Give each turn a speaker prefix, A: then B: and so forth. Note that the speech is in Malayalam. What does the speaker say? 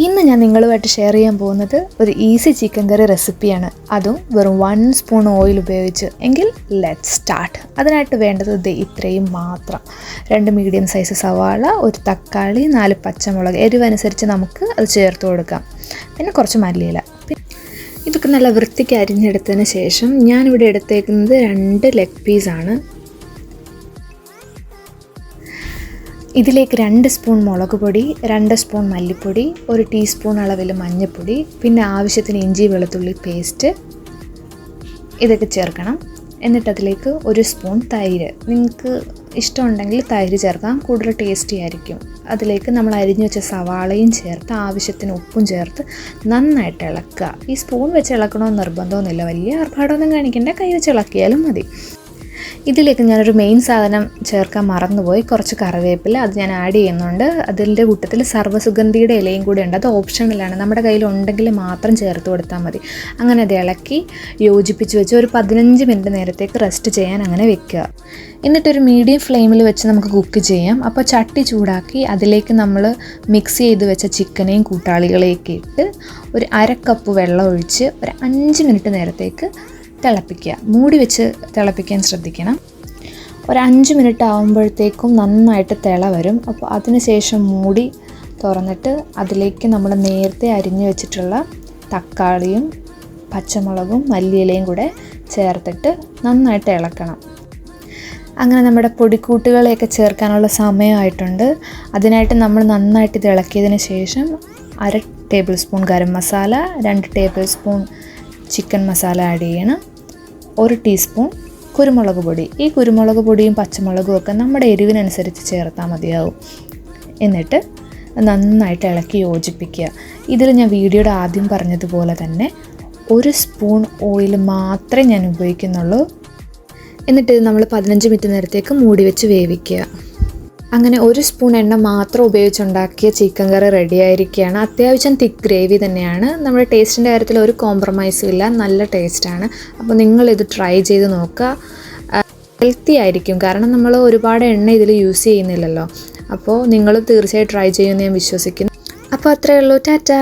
A: ഇന്ന് ഞാൻ നിങ്ങളുമായിട്ട് ഷെയർ ചെയ്യാൻ പോകുന്നത് ഒരു ഈസി ചിക്കൻ കറി റെസിപ്പിയാണ്. അതും വെറും 1 സ്പൂൺ ഓയിൽ ഉപയോഗിച്ച്. എങ്കിൽ ലെറ്റ്സ് സ്റ്റാർട്ട്. അതിനായിട്ട് വേണ്ടത് ഇത്രയും മാത്രം: 2 മീഡിയം സൈസ് സവാള, ഒരു തക്കാളി, 4 പച്ചമുളക്. എരിവനുസരിച്ച് നമുക്ക് അത് ചേർത്ത് കൊടുക്കാം. പിന്നെ കുറച്ച് മല്ലിയില. ഇതൊക്കെ നല്ല വൃത്തിക്ക് അരിഞ്ഞെടുത്തതിന് ശേഷം ഞാനിവിടെ എടുത്തേക്കുന്നത് 2 ലെഗ് പീസാണ്. ഇതിലേക്ക് 2 സ്പൂൺ മുളക് പൊടി, 2 സ്പൂൺ മല്ലിപ്പൊടി, 1 ടീസ്പൂൺ അളവിൽ മഞ്ഞൾപ്പൊടി, പിന്നെ ആവശ്യത്തിന് ഇഞ്ചി വെളുത്തുള്ളി പേസ്റ്റ് ഇതൊക്കെ ചേർക്കണം. എന്നിട്ട് അതിലേക്ക് 1 സ്പൂൺ തൈര്. നിങ്ങൾക്ക് ഇഷ്ടമുണ്ടെങ്കിൽ തൈര് ചേർക്കാം, കൂടുതൽ ടേസ്റ്റി ആയിരിക്കും. അതിലേക്ക് നമ്മൾ അരിഞ്ഞു വെച്ച സവാളയും ചേർത്ത് ആവശ്യത്തിന് ഉപ്പും ചേർത്ത് നന്നായിട്ട് ഇളക്കുക. ഈ സ്പൂൺ വെച്ച് ഇളക്കണമെന്ന് നിർബന്ധമൊന്നുമില്ല, വലിയ ആർഭാടമൊന്നും കാണിക്കേണ്ട, കൈ വെച്ച് ഇളക്കിയാലും മതി. ഇതിലേക്ക് ഞാനൊരു മെയിൻ സാധനം ചേർക്കാൻ മറന്നുപോയി, കുറച്ച് കറിവേപ്പില. അത് ഞാൻ ആഡ് ചെയ്യുന്നുണ്ട്. അതിൻ്റെ കൂട്ടത്തിൽ സർവ്വസുഗന്ധിയുടെ ഇലയും കൂടി ഉണ്ട്. അത് ഓപ്ഷണലാണ്, നമ്മുടെ കയ്യിൽ ഉണ്ടെങ്കിൽ മാത്രം ചേർത്ത് കൊടുത്താൽ മതി. അങ്ങനെ അത് ഇളക്കി യോജിപ്പിച്ച് വെച്ച് ഒരു 15 മിനിറ്റ് നേരത്തേക്ക് റെസ്റ്റ് ചെയ്യാൻ അങ്ങനെ വെക്കുക. എന്നിട്ടൊരു മീഡിയം ഫ്ലെയിമിൽ വെച്ച് നമുക്ക് കുക്ക് ചെയ്യാം. അപ്പോൾ ചട്ടി ചൂടാക്കി അതിലേക്ക് നമ്മൾ മിക്സ് ചെയ്ത് വെച്ച ചിക്കനെയും കൂട്ടാളികളെയൊക്കെ ഇട്ട് ഒരു 1/2 കപ്പ് വെള്ളം ഒഴിച്ച് ഒരു 5 മിനിറ്റ് നേരത്തേക്ക് തിളപ്പിക്കുക. മൂടി വെച്ച് തിളപ്പിക്കാൻ ശ്രദ്ധിക്കണം. ഒരു 5 മിനിറ്റ് ആകുമ്പോഴത്തേക്കും നന്നായിട്ട് തിള വരും. അപ്പോൾ അതിന് ശേഷം മൂടി തുറന്നിട്ട് അതിലേക്ക് നമ്മൾ നേരത്തെ അരിഞ്ഞു വെച്ചിട്ടുള്ള തക്കാളിയും പച്ചമുളകും മല്ലിയിലയും കൂടെ ചേർത്തിട്ട് നന്നായിട്ട് ഇളക്കണം. അങ്ങനെ നമ്മുടെ പൊടിക്കൂട്ടുകളെയൊക്കെ ചേർക്കാനുള്ള സമയമായിട്ടുണ്ട്. അതിനായിട്ട് നമ്മൾ നന്നായിട്ട് ഇത് ഇളക്കിയതിന് ശേഷം 1/2 table spoon garam masala, 2 table spoon chicken masala add ചെയ്യണം, 1 ടീസ്പൂൺ കുരുമുളക് പൊടി. ഈ കുരുമുളക് പൊടിയും പച്ചമുളകും ഒക്കെ നമ്മുടെ എരിവിനനുസരിച്ച് ചേർത്താൽ മതിയാവും. എന്നിട്ട് നന്നായിട്ട് ഇളക്കി യോജിപ്പിക്കുക. ഇതിൽ ഞാൻ വീഡിയോയുടെ ആദ്യം പറഞ്ഞതുപോലെ തന്നെ 1 സ്പൂൺ ഓയിൽ മാത്രമേ ഞാൻ ഉപയോഗിക്കുന്നുള്ളൂ. എന്നിട്ട് നമ്മൾ 15 മിനിറ്റ് നേരത്തേക്ക് മൂടി വെച്ച് വേവിക്കുക. അങ്ങനെ 1 സ്പൂൺ എണ്ണ മാത്രം ഉപയോഗിച്ചുണ്ടാക്കിയ ചിക്കൻ കറി റെഡി ആയിരിക്കുകയാണ്. അത്യാവശ്യം തിക്ക് ഗ്രേവി തന്നെയാണ്. നമ്മുടെ ടേസ്റ്റിൻ്റെ കാര്യത്തിൽ ഒരു കോംപ്രമൈസും ഇല്ല, നല്ല ടേസ്റ്റാണ്. അപ്പോൾ നിങ്ങളിത് ട്രൈ ചെയ്ത് നോക്കുക. ഹെൽത്തി ആയിരിക്കും, കാരണം നമ്മൾ ഒരുപാട് എണ്ണ ഇതിൽ യൂസ് ചെയ്യുന്നില്ലല്ലോ. അപ്പോൾ നിങ്ങൾ തീർച്ചയായും ട്രൈ ചെയ്യുമെന്ന് ഞാൻ വിശ്വസിക്കുന്നു. അപ്പോൾ അത്രയേ ഉള്ളൂ. ടാറ്റാ.